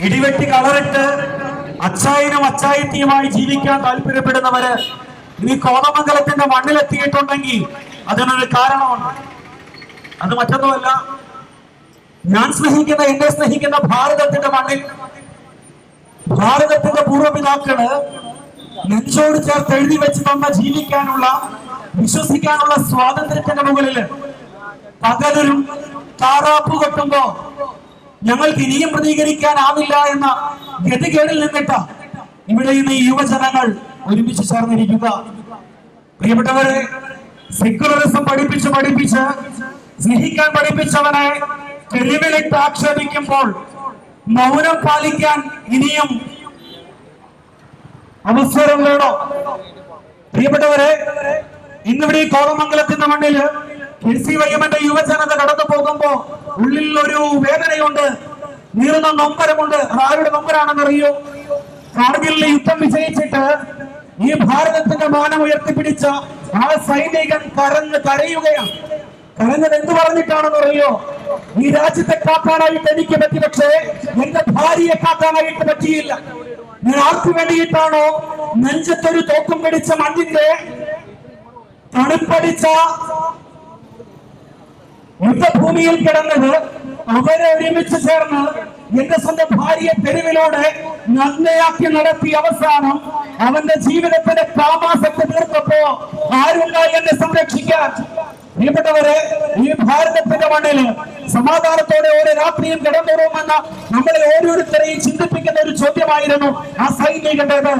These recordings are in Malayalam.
ഇടിവെട്ടി കളറിട്ട് അച്ചായനും അച്ചായത്തിയുമായി ജീവിക്കാൻ താല്പര്യപ്പെടുന്നവര് ഈ കോതമംഗലത്തിന്റെ മണ്ണിലെത്തിയിട്ടുണ്ടെങ്കിൽ അതിനൊരു കാരണമുണ്ട്. അത് മറ്റൊന്നുമല്ല, ഞാൻ സ്നേഹിക്കുന്ന, എന്നെ സ്നേഹിക്കുന്ന ഭാരതത്തിന്റെ മണ്ണിൽ ഭാരതത്തിന്റെ പൂർവ്വപിതാക്കള് നെഞ്ചോട് ചേർത്ത് എഴുതി വെച്ച് തന്ന ജീവിക്കാനുള്ള, വിശ്വസിക്കാനുള്ള സ്വാതന്ത്ര്യത്തിന്റെ മുകളില് പകലൊരു താറാപ്പ് കൊട്ടുമ്പോ ഞങ്ങൾക്ക് ഇനിയും പ്രതികരിക്കാനാവില്ല എന്ന ഗതികേടിൽ നിന്നിട്ട ഇവിടെ ഇന്ന് ഈ യുവജനങ്ങൾ ഒരുമിച്ച് ചേർന്നിരിക്കുക. പ്രിയപ്പെട്ടവരെ, സെക്യുലറിസം പഠിപ്പിച്ച് സ്നേഹിക്കാൻ പഠിപ്പിച്ചവനെ തെരുവിലിട്ട് ആക്ഷേപിക്കുമ്പോൾ മൗനം പാലിക്കാൻ ഇനിയും അവസരം വേണോ? പ്രിയപ്പെട്ടവരെ, ഇന്നിവിടെ ഈ കോതമംഗലത്തിന്റെ മണ്ണില് KCYM യുവജനത കടന്നു പോകുമ്പോ ഉള്ളിൽ ഒരു വേദനയുണ്ട്, നീറുന്ന നൊമ്പരമുണ്ട്. ആരുടെ നൊമ്പരാണെന്നറിയോ? കാർഗിലിലെ യുദ്ധം വിജയിച്ചിട്ട് ഈ ഭാരതത്തിന്റെ മാനം ഉയർത്തിപ്പിടിച്ച ആ സൈനികൻ കരയുകയാണ്. കരഞ്ഞത് എന്ത് പറഞ്ഞിട്ടാണെന്നറിയോ? ഈ രാജ്യത്തെ കാക്കാനായിട്ട് എനിക്ക് പറ്റി, പക്ഷേ എന്റെ ഭാര്യയെ കാക്കാനായിട്ട് പറ്റിയില്ല. ഞാൻ ആർക്ക് വേണ്ടിയിട്ടാണോ നെഞ്ചത്തൊരു തോക്കും പിടിച്ച മണ്ണിന്റെ തണുപ്പടിച്ച യുദ്ധഭൂമിയിൽ കിടന്നത്, അവരെ ഒരുമിച്ച് ചേർന്ന് എന്റെ സ്വന്തം ഭാര്യയെ തെരുവിലൂടെ നന്ദയാക്കി നടത്തി അവസാനം അവന്റെ ജീവിതത്തിന്റെ കാമാസക്തി തീർത്തപ്പോ ആരുണ്ടായി എന്നെ സംരക്ഷിക്കാൻ? പ്രിയപ്പെട്ടവരെ, ഈ ഭാരതത്തിന്റെ മണ്ണില് സമാധാനത്തോടെ ഓരോ രാത്രിയും കിടന്നുറങ്ങുമെന്ന നമ്മളെ ഓരോരുത്തരെയും ചിന്തിപ്പിക്കുന്ന ഒരു ചോദ്യമായിരുന്നു ആ സൈനികന്റേത്.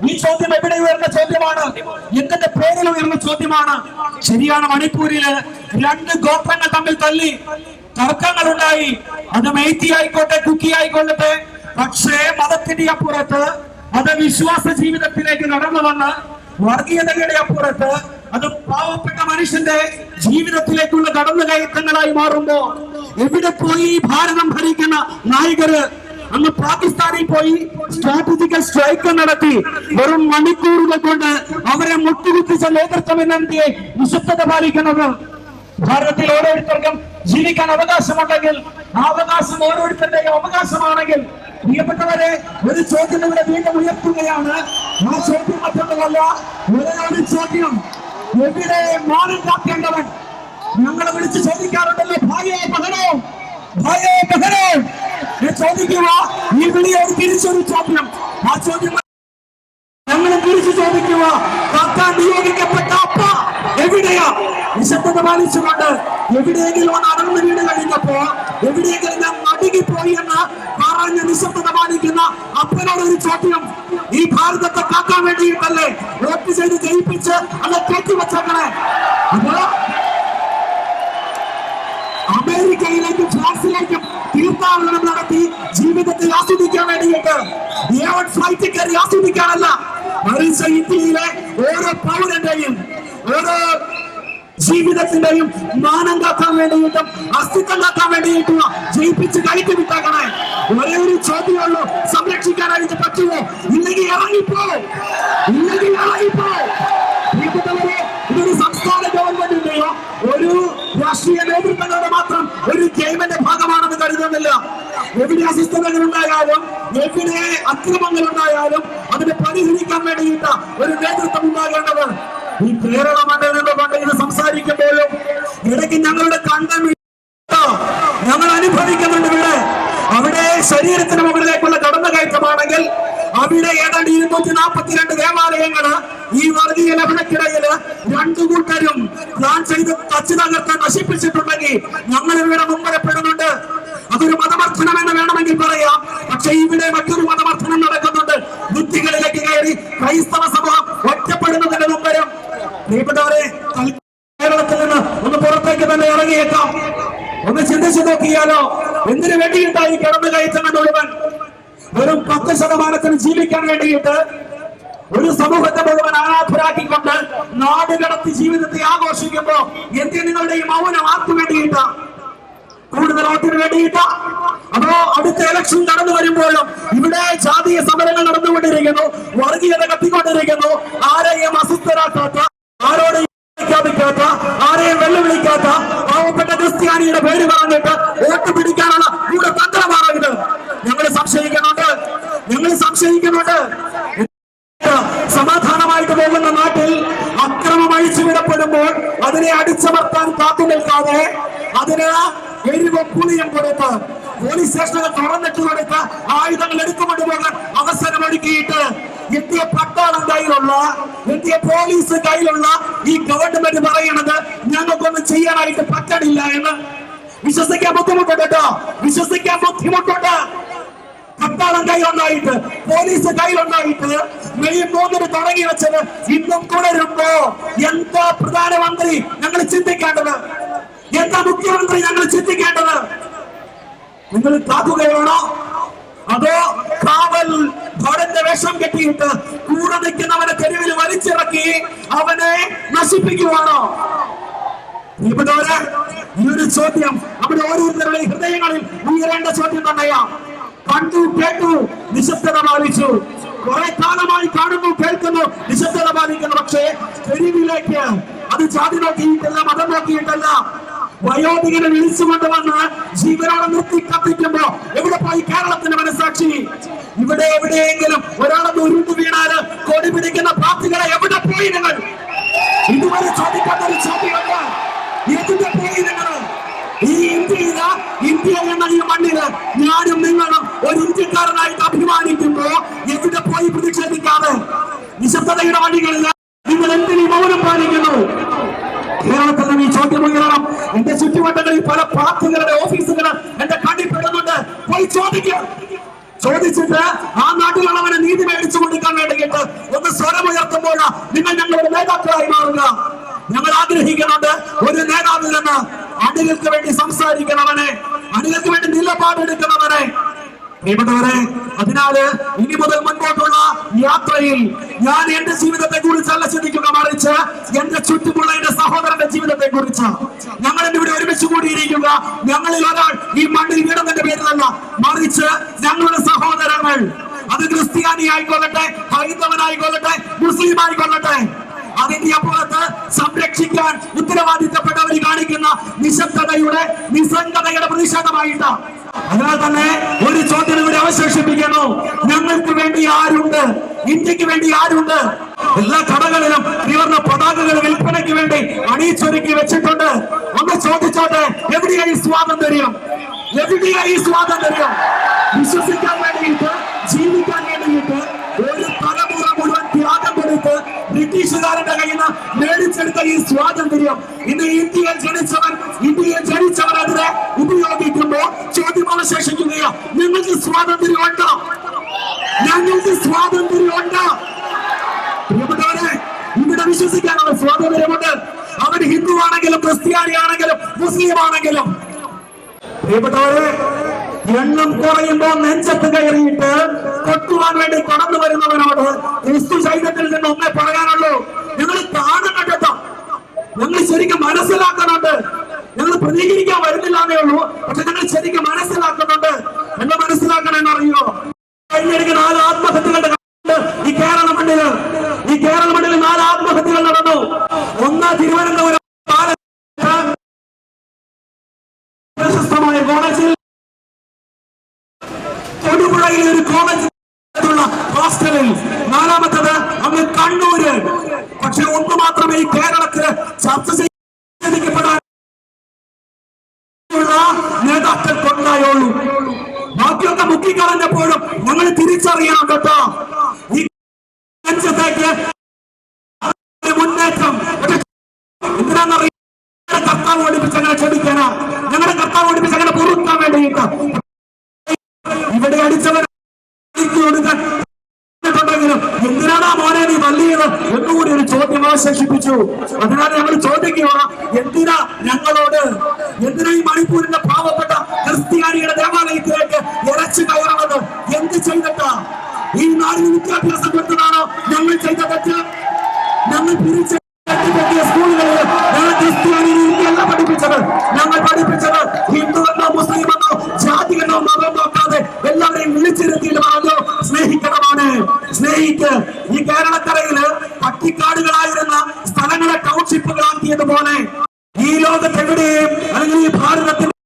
ഈ ചോദ്യം എവിടെ ഉയർന്ന ചോദ്യമാണ്? എന്തിന്റെ പേരിൽ ഉയർന്ന ചോദ്യമാണ്? ശരിയാണ്, മണിപ്പൂരില് രണ്ട് ഗോത്രങ്ങൾ തമ്മിൽ തല്ലി തർക്കങ്ങളുണ്ടായി. അത് മെയ്തി ആയിക്കോട്ടെ, കുക്കി ആയിക്കൊള്ളട്ടെ. പക്ഷേ മതത്തിന്റെ അപ്പുറത്ത്, മതവിശ്വാസ ജീവിതത്തിലേക്ക് കടന്നു വന്ന് വർഗീയതയുടെ അപ്പുറത്ത് അത് പാവപ്പെട്ട മനുഷ്യന്റെ ജീവിതത്തിലേക്കുള്ള കടന്നുകയറ്റങ്ങളായി മാറുമ്പോ എവിടെ പോയി ഭാരതം ഭരിക്കുന്ന നായകര്? അന്ന് പാകിസ്ഥാനിൽ പോയി സ്ട്രാറ്റജിക്കൽ സ്ട്രൈക്ക് നടത്തി വെറും മണിക്കൂറുകൾ കൊണ്ട് അവരെ മുട്ടുകുത്തിച്ച നേതൃത്വം എന്നെ നിശബ്ദത പാലിക്കുന്നത്. ഭാരതത്തിൽ ഓരോരുത്തർക്കും ജീവിക്കാൻ അവകാശമുണ്ടെങ്കിൽ ആ അവകാശം ഓരോരുത്തരുടെയും അവകാശമാണെങ്കിൽ, പ്രിയപ്പെട്ടവരെ, ഒരു ചോദ്യം ഇവിടെ വീണ്ടും ഉയർത്തുകയാണ്. ആ ചോദ്യം മറ്റൊന്നുമല്ല, ഒരു ചോദ്യം: എവിടെ മാനം കാക്കേണ്ടവൻ? ഞങ്ങളെ വിളിച്ച് ചോദിക്കാറുണ്ടല്ലോ, ഭാര്യയെ ബഹനോ, ഭാര്യയെ ബഹനോ ചോദിക്കുക. ഈ വിളിയോട് തിരിച്ചൊരു ചോദ്യം, ആ ചോദ്യം ഞങ്ങൾ തിരിച്ചു ചോദിക്കുക: കാക്കാൻ നിയോഗിക്കപ്പെട്ട അപ്പ എവിടെയാ? നിശബ്ദത പാലിച്ചുകൊണ്ട് എവിടെയെങ്കിലും അടർന്നു വീട് കഴിഞ്ഞപ്പോ, എവിടെയെങ്കിലും ഞാൻ നടുങ്ങിപ്പോയി എന്ന് പറഞ്ഞ് നിശബ്ദത പാലിക്കുന്ന അപ്പനോട് ഒരു ചോദ്യം: ഈ ഭാരതത്തെ കാക്കാൻ വേണ്ടിയിട്ടല്ലേ വോട്ട് ചെയ്ത് ജയിപ്പിച്ച് അല്ല കെട്ടിവച്ചേക്കണേ? അപ്പോ അമേരിക്കയിലേക്കും ഫ്രാൻസിലേക്കും തീർത്ഥാടനം നടത്തി ജീവിതത്തിൽ ആസ്വദിക്കാൻ വേണ്ടിയിട്ട് ഫ്ലൈറ്റ് കയറി ആസ്വദിക്കാനല്ല, മറിച്ച് ഇന്ത്യയിലെ ഓരോ പൗരന്റെയും ഓരോ ജീവിതത്തിന്റെയും മാനം കാക്കാൻ വേണ്ടിയിട്ടും അസ്തിത്വം കാക്കാൻ വേണ്ടിയിട്ടും ജയിപ്പിച്ച് കഴിച്ചു വിട്ടാക്കണേ. ഒരേ ഒരു ചോദ്യമുള്ളൂ: സംരക്ഷിക്കാനായിട്ട് പറ്റുമോ? ഇല്ലെങ്കിൽ ഇറങ്ങിപ്പോ, ഇല്ലെങ്കിൽ ഇറങ്ങിപ്പോ. ഇതൊരു സംസ്ഥാന ഗവൺമെന്റിന്റെയോ ഒരു രാഷ്ട്രീയ നേതൃത്വങ്ങളുടെ മാത്രം ഒരു ഗെയിമിന്റെ ഭാഗമാണെന്ന് കരുതുന്നില്ല. എവിടെ അസ്വസ്ഥതകൾ ഉണ്ടായാലും, എവിടെ അക്രമങ്ങൾ ഉണ്ടായാലും അതിനെ പരിഹരിക്കാൻ വേണ്ടിയിട്ട് ഒരു നേതൃത്വം ഉണ്ടാകേണ്ടത്. ഈ കേരള മണ്ഡലം കൊണ്ട് ഇത് സംസാരിക്കുമ്പോഴും ഇടയ്ക്ക് ഞങ്ങളുടെ കണ്ണം ഞങ്ങൾ അനുഭവിക്കുന്നുണ്ട്. അവിടെ ശരീരത്തിന് മുകളിലേക്കുള്ള കടന്നുകയറ്റമാണെങ്കിൽ അവിടെ ഏതാണ്ട് 242 ദേവാലയങ്ങള് ഈ വർഗീയ ലഹളക്കിടയില് രണ്ടു കൂട്ടരും പ്ലാൻ ചെയ്ത് തച്ചു തകർത്ത് നശിപ്പിച്ചിട്ടുണ്ടെങ്കിൽ ഞങ്ങൾ ഇവിടെ മുമ്പരപ്പെടുന്നുണ്ട്. അതൊരു മതമർദ്ദനം എന്ന് വേണമെങ്കിൽ പറയാം. പക്ഷെ ഇവിടെ മറ്റൊരു മതമർദ്ദനം നടക്കുന്നുണ്ട്. ബുദ്ധികളിലേക്ക് കയറി ക്രൈസ്തവ സമൂഹം ഒറ്റപ്പെടുന്നതിന്റെ മുമ്പരം. പ്രിയപ്പെട്ടവരെ, കേരളത്തിൽ നിന്ന് ഒന്ന് പുറത്തേക്ക് തന്നെ ഇറങ്ങിയേക്കാം. ഒന്ന് ചിന്തിച്ചു നോക്കിയാലോ, എന്തിനു വേണ്ടിയിട്ടായി കടന്നുകയറ്റങ്ങൾ മുഴുവൻ? വെറും 10% ജീവിക്കാൻ വേണ്ടിയിട്ട് ഒരു സമൂഹത്തെ മുഴുവൻ അനാഥരാക്കിക്കൊണ്ട് നാട് കടത്തി ജീവിതത്തെ ആഘോഷിക്കുമ്പോ എന്തിന് നിങ്ങളുടെ ഈ മൗനം ആർക്കു വേണ്ടിയിട്ടാ? കൂടുതൽ വോട്ടിന് വേണ്ടിയിട്ടാ? അതോ അടുത്ത ഇലക്ഷൻ കടന്നു വരുമ്പോഴും ഇവിടെ ജാതീയ സമരങ്ങൾ നടന്നുകൊണ്ടിരിക്കുന്നു, വർഗീയത കത്തിക്കൊണ്ടിരിക്കുന്നു, ആരെയും അസ്വസ്ഥരാക്കാത്ത, ആരോടെയും പ്രഖ്യാപിക്കാത്ത, ആരെയും വെല്ലുവിളിക്കാത്ത പാവപ്പെട്ട ക്രിസ്ത്യാനിയുടെ പേര് പറഞ്ഞിട്ട് വോട്ട് പിടിക്കാനുള്ള ഇവിടെ തന്ത്രമാണോ ഇത്? ഞങ്ങൾ സംശയിക്കണം. വരുമ്പോൾ അതിനെ അടിച്ചമർത്താൻ കാത്തു നിൽക്കാതെ അതിന് എരിവും പുളിയും കൊടുത്ത് പോലീസ് സ്റ്റേഷനുകൾ തുറന്നിട്ട് കൊടുത്ത് ആയുധങ്ങൾ എടുത്തുകൊണ്ട് പോകാൻ അവസരമൊരുക്കിയിട്ട് ഇന്ത്യ പട്ടാളം കയ്യിലുള്ള ഇന്ത്യ പോലീസ് കയ്യിലുള്ള ഈ ഗവൺമെന്റ് പറയുന്നത് ഞങ്ങൾക്കൊന്നും ചെയ്യാനായിട്ട് പറ്റണില്ല എന്ന് വിശ്വസിക്കാൻ ബുദ്ധിമുട്ടുണ്ട് കേട്ടോ. വിശ്വസിക്കാൻ ബുദ്ധിമുട്ടുണ്ട്. പട്ടാളം കയ്യിലൊന്നായിട്ട് പോലീസ് കയ്യിലൊന്നായിട്ട് മെയ് 3 തുടങ്ങി വെച്ചത് ഇന്നും തുടരുമ്പോ എന്താ പ്രധാനമന്ത്രി ഞങ്ങൾ ചിന്തിക്കേണ്ടത്? എന്താ മുഖ്യമന്ത്രി ഞങ്ങൾ ചിന്തിക്കേണ്ടത്? നിങ്ങൾ കാക്കുകയാണോ അതോ കാവൽ ഭടന്റെ വേഷം കെട്ടിയിട്ട് കൂടെ നിൽക്കുന്നവനെ തെരുവിൽ വലിച്ചിറക്കി അവനെ നശിപ്പിക്കുവാണോ? ഈ ഒരു ചോദ്യം നമ്മുടെ ഓരോരുത്തരുടെ ഹൃദയങ്ങളിൽ ഉയരേണ്ട ചോദ്യം തന്നെയാ. കണ്ടു കേട്ടു നിശബ്ദത പാലിച്ചു, കുറെ കാലമായി കാണുന്നു കേൾക്കുന്നു നിശബ്ദത പാലിക്കുന്നു. പക്ഷേ തെരുവിലേക്ക് അത് ജാതി നോക്കിയിട്ടല്ല, മതം നോക്കിയിട്ടല്ല, വയോധികനെ വിളിച്ചുകൊണ്ടുവന്ന് ജീവനോടെ നിർത്തി കത്തിക്കുമ്പോ എവിടെ പോയി കേരളത്തിന്റെ മനസാക്ഷി? ഇവിടെ എവിടെയെങ്കിലും ഒരാളെന്ന് ഉരുണ്ടു വീണാല് കൊടി പിടിക്കുന്ന പാർട്ടികളെ എവിടെ പോയി നിങ്ങൾ? ഇതുവരെ ചോദിക്കാത്ത ഒരു ചോദ്യമല്ല. എവിടെ പോയി നിങ്ങൾ? ഈ ഇന്ത്യ എന്ന ഈ മണ്ണില് ഞാനും നിങ്ങളും ഒരു ഇന്ത്യക്കാരനായിട്ട് അഭിമാനിക്കുമ്പോ എവിടെ പോയി പ്രതിഷേധിക്കാതെ നിശബ്ദതയുടെ വഴികളിൽ നിങ്ങൾ എന്തിനീ മൗനം പാലിക്കുന്നു? കേരളത്തിൽ നിന്ന് ഈ ചോദ്യം ഉയരണം. എന്റെ ചുറ്റുവട്ടങ്ങളിൽ പല പാർട്ടികളുടെ ഓഫീസുകൾ എന്റെ കണ്ണിൽ പെടുന്നുണ്ട്. പോയി ചോദിച്ചിട്ട് ആ നാട്ടിലുള്ളവനെ നീതി മേടിച്ചു കൊടുക്കാൻ വേണ്ടിയിട്ട് ഒന്ന് സ്വരമുയർത്തുമ്പോൾ നിങ്ങൾ ഞങ്ങളുടെ നേതാക്കളായി മാറുക. ഞങ്ങൾ ആഗ്രഹിക്കുന്നുണ്ട് ഒരു നേതാവിൽ നിന്ന് അണികൾക്ക് വേണ്ടി സംസാരിക്കണവനെ, അണികൾക്ക് വേണ്ടി നിലപാടെടുക്കുന്നവനെ. പ്രിയപ്പെട്ടവരെ, അതിനാല് ഇനി മുതൽ മുൻപോട്ടുള്ള യാത്രയിൽ ഞാൻ എന്റെ ജീവിതത്തെ കുറിച്ചല്ല ചിന്തിക്കുക, മറിച്ച് എന്റെ ചുറ്റുമുള്ള എന്റെ സഹോദരന്റെ ജീവിതത്തെ കുറിച്ച്. ഞങ്ങൾ ഇവിടെ ഒരുമിച്ച് കൂടിയിരിക്കുക ഞങ്ങളിൽ ഒരാൾ ഈ മണ്ണിൽ വീടുന്നതിന്റെ പേരിലല്ല, മറിച്ച് ഞങ്ങളുടെ സഹോദരങ്ങൾ, അത് ക്രിസ്ത്യാനി ആയിക്കൊള്ളട്ടെ, ഹൈന്ദവനായിക്കൊള്ളട്ടെ, മുസ്ലിം ആയിക്കൊള്ളട്ടെ, അതിന്റെ അപ്പുറത്ത് സംരക്ഷിക്കാൻ ഉത്തരവാദിത്തപ്പെട്ടവർ കാണിക്കുന്ന നിശബ്ദതയുടെ നിസ്സംഗതയുടെ പ്രതിഷേധമായിട്ട്. അതിനാൽ തന്നെ ഒരു ചോദ്യം ഇവിടെ അവശേഷിപ്പിക്കുന്നു. ഞങ്ങൾക്ക് വേണ്ടി ആരുണ്ട്? ഇന്ത്യക്ക് വേണ്ടി ആരുണ്ട്? എല്ലാ കടകളിലും ത്രിവർണ്ണ പതാകകൾ വിൽപ്പനയ്ക്ക് വേണ്ടി അണിയിച്ചൊരുക്കി വെച്ചിട്ടുണ്ട്. ഒന്ന് ചോദിച്ചോട്ടെ, എവിടെയായി സ്വാതന്ത്ര്യം? എവിടെയായി സ്വാതന്ത്ര്യം? വിശ്വസിക്കാൻ വേണ്ടിയിട്ട്, ജീവിക്കാൻ വേണ്ടിയിട്ട് ഒരു തലമുറ മുഴുവൻ ത്യാഗം കൊടുത്ത് ബ്രിട്ടീഷുകാരുടെ കയ്യിൽ നിന്ന് മേടിച്ചെടുത്ത ഈ സ്വാതന്ത്ര്യം ഇന്ന് ഇന്ത്യയിൽ ജനിച്ചവർ അതിനെ ഉപയോഗിക്കുമ്പോൾ ചോദ്യം അവശേഷിക്കുകയോ ഞങ്ങൾക്ക് സ്വാതന്ത്ര്യം ഉണ്ടോ? ഞങ്ങൾക്ക് സ്വാതന്ത്ര്യം ഉണ്ടോ? പ്രിയപ്പെട്ടവരെ, ഇവിടെ വിശ്വസിക്കാനുള്ള സ്വാതന്ത്ര്യമുണ്ട്. അവർ ഹിന്ദു ആണെങ്കിലും ക്രിസ്ത്യാനി ആണെങ്കിലും മുസ്ലിം ആണെങ്കിലും. പ്രിയപ്പെട്ടവരെ, എണ്ണം കുറയുമ്പോൾ നെഞ്ചത്ത് കയറിയിട്ട് കൊട്ടുവാൻ വേണ്ടി കടന്നു വരുന്നവനോട് ക്രിസ്തു ചൈതന്യത്തിൽ നിന്ന് ഒന്നേ പറയാനുള്ളൂ, ഞങ്ങൾ കാണുന്നുണ്ട് കേട്ടോ, ഞങ്ങൾ ശരിക്കും മനസ്സിലാക്കുന്നുണ്ട്. ഞങ്ങൾ പ്രതികരിക്കാൻ വരുന്നില്ല എന്നേ ഉള്ളൂ, പക്ഷെ ഞങ്ങൾ ശരിക്കും മനസ്സിലാക്കുന്നുണ്ട്. എന്താ മനസ്സിലാക്കണമെന്ന് അറിയോ? കഴിഞ്ഞിടയ്ക്ക് 4 ആത്മഹത്യകളുടെ ഈ കേരള മണ്ണില് 4 ആത്മഹത്യകൾ നടന്നു. ഒന്ന് തിരുവനന്തപുരം പ്രശസ്തമായ കോളേജിൽ, തൊടുപുഴയിലെ ഒരു കോളേജ് ഹോസ്റ്റലിൽ, 4ാമത്തത് അങ്ങ് കണ്ണൂര്. പക്ഷെ ഒന്ന് മാത്രമേ ഈ കേരളത്തില് ചർച്ച ചെയ്യപ്പെടാൻ നേതാക്കൾക്കുണ്ടായുള്ളൂ. ബാക്കിയൊക്കെ മുക്കിക്കളഞ്ഞപ്പോഴും ഞങ്ങൾ തിരിച്ചറിയണം കേട്ടോ, ഈ രാജ്യത്തേക്ക് മുന്നേറ്റം എന്തിനാണെന്നറിയാം. കർത്താവ് ഓടിപ്പിച്ച് അങ്ങനെ ക്ഷണിക്കാനാ, ഞങ്ങളുടെ കർത്താവ് ഓടിപ്പിച്ച് അങ്ങനെ പൊറുക്കാൻ വേണ്ടിയിട്ട്. ഇവിടെ അടിച്ചവർ എന്തിനാണ് മോനെ നീ തല്ലിയത് എന്നുകൂടി ഒരു ചോദ്യം അവശേഷിപ്പിച്ചു. അതിനാൽ ഞങ്ങൾ ചോദിക്കുക, എന്തിനാ ഞങ്ങളോട്, എന്തിനാ ഈ മണിപ്പൂരിന്റെ പാവപ്പെട്ട ക്രിസ്ത്യാനിയുടെ ദേവാലയത്തിലേക്ക് ഇറച്ചു കയറണത്? എന്ത് ചെയ്തിട്ടാ? ഈ നാടിന് വിദ്യാഭ്യാസം കൊടുത്തതാണോ ഞങ്ങൾ ചെയ്ത തെറ്റ്? ഞങ്ങൾ പിരിച്ച സ്കൂളുകളിൽ ഞങ്ങൾ ക്രിസ്ത്യാനി രീതിയല്ല പഠിപ്പിച്ചത്. ഞങ്ങൾ പഠിപ്പിച്ചത് ഹിന്ദു എന്നോ മുസ്ലിം എന്നോ ജാതി എന്നോ മതം നോക്കാതെ എല്ലാവരെയും വിളിച്ചിരുത്തിയിട്ട് പറഞ്ഞു സ്നേഹിക്കണമാണ്. സ്നേഹിക്ക്. ഈ കേരളക്കരയില് പട്ടിക്കാടുകളായിരുന്ന സ്ഥലങ്ങളെ ടൗൺഷിപ്പുകളാക്കിയതുപോലെ ഈ ലോകത്തെവിടെയും അല്ലെങ്കിൽ ഈ ഭാരതത്തിലും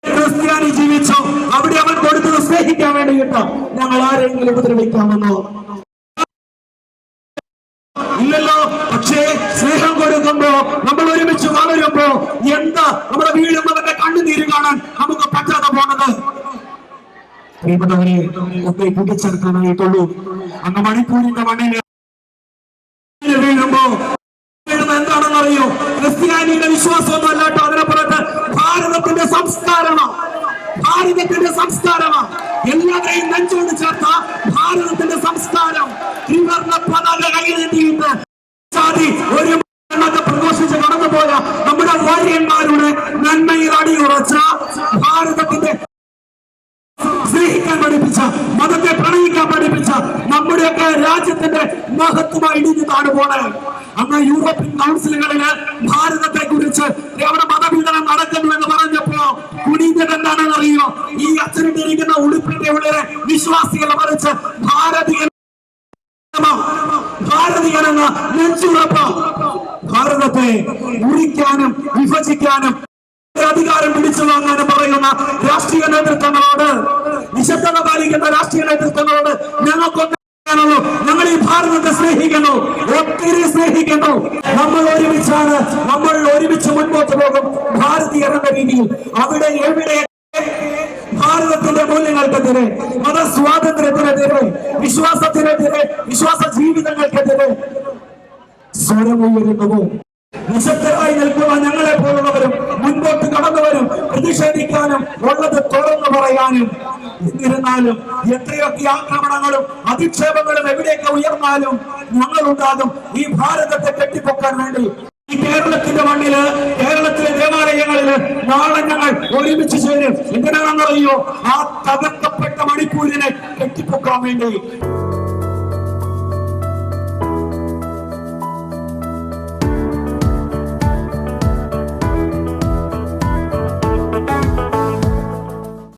ക്രിസ്ത്യാനി ജീവിച്ചു. അവിടെ അവൻ കൊടുത്തത് സ്നേഹിക്കാൻ വേണ്ടിയിട്ട്. ഞങ്ങൾ ആരെങ്കിലും ഉപദ്രവിക്കാമെന്നോ? ഇല്ലല്ലോ. പക്ഷേ ഒരുമിച്ച് വളരുമ്പോ എന്താ നമ്മുടെ വീഴുന്നവന്റെ കണ്ണുനീര് കാണാൻ നമുക്ക് പറ്റാതെ പോണത്. പ്രിയപ്പെട്ടവരെ, ഒക്കെ കൂട്ടിച്ചേർക്കാനായിട്ടുള്ളൂ. അങ്ങ് മണിപ്പൂരിന്റെ മണ്ണിൽ വീഴുമ്പോ എന്താണെന്ന് അറിയോ? ക്രിസ്ത്യാനിയുടെ വിശ്വാസമൊന്നും അല്ലാട്ടോ അതിനപ്പുറത്ത് ഭാരതത്തിന്റെ സംസ്കാരമാണ്. ഭാരതത്തിന്റെ സംസ്കാരമാണ്. എല്ലാവരെയും നെഞ്ചോട് ചേർത്ത ഭാരതത്തിന്റെ സംസ്കാരം. ത്രിവർണ്ണ പതാക കയ്യിലെത്തിയിട്ട് ജാതി ഒരു പ്രഘോഷിച്ച് കടന്നുപോയ നമ്മുടെ വാര്യന്മാരുടെ നന്മയിൽ അടിയുറച്ച ഭാരതത്തിന്റെ സ്നേഹിക്കാൻ പഠിപ്പിച്ച, മതത്തെ പ്രണയിക്കാൻ പഠിപ്പിച്ച നമ്മുടെയൊക്കെ രാജ്യത്തിന്റെ മഹത്വമായി ഇടിഞ്ഞതാണ് പോണെ. അന്ന് യൂറോപ്യൻ കൗൺസിലുകളില് ഭാരതത്തെ കുറിച്ച് അവിടെ മതപീഡനം നടക്കുന്നു എന്ന് പറഞ്ഞപ്പോ കുടിയത് എന്താണെന്ന് അറിയോ? ഈ അച്ഛനിട്ടിരിക്കുന്ന ഉടുപ്പിന്റെ ഉള്ളിലെ വിശ്വാസികളെ മറിച്ച് ഭാരതീയനെന്ന നെഞ്ചുറപ്പ്. ഭാരതത്തെ മുറിക്കാനും വിഭജിക്കാനും അധികാരം പിടിച്ചു വാങ്ങാനും പറയുന്ന രാഷ്ട്രീയ നേതൃത്വങ്ങളോട്, നിശബ്ദത പാലിക്കുന്ന രാഷ്ട്രീയ നേതൃത്വങ്ങളോട് ഞങ്ങൾക്കൊന്നും ുള്ളൂ. ഞങ്ങൾ ഈ ഭാരതത്തെ സ്നേഹിക്കുന്നു, ഒത്തിരി സ്നേഹിക്കുന്നു. നമ്മൾ ഒരുമിച്ചാണ്, നമ്മൾ ഒരുമിച്ച് മുൻപോട്ട് പോകും ഭാരതീയർ എന്ന രീതിയിൽ. അവിടെ എവിടെ ഭാരതത്തിന്റെ മൂല്യങ്ങൾക്കെതിരെ, മതസ്വാതന്ത്ര്യത്തിനെതിരെ, വിശ്വാസത്തിനെതിരെ, വിശ്വാസ ജീവിതങ്ങൾക്കെതിരെ സ്വരം ഉയരുന്നുവോ? നിശബ്ദരായി നിൽക്കുന്ന ഞങ്ങളെ പോലുള്ളവരും മുൻപോട്ട് കടന്നു വരും, പ്രതിഷേധിക്കാനും ഉള്ളത് തുറന്നു പറയാനും. എന്നിരുന്നാലും എത്രയൊക്കെ ആക്രമണങ്ങളും അധിക്ഷേപങ്ങളും എവിടെയൊക്കെ ഉയർന്നാലും ഞങ്ങളുണ്ടാകും ഈ ഭാരതത്തെ കെട്ടിപ്പൊക്കാൻ വേണ്ടി. ഈ കേരളത്തിന്റെ മണ്ണില്, കേരളത്തിലെ ദേവാലയങ്ങളില് നാളെ ഞങ്ങൾ ഒരുമിച്ച് ചേരും. എന്തിനാണെന്നറിയോ? ആ തകർക്കപ്പെട്ട മണിപ്പൂരിനെ കെട്ടിപ്പൊക്കാൻ വേണ്ടി.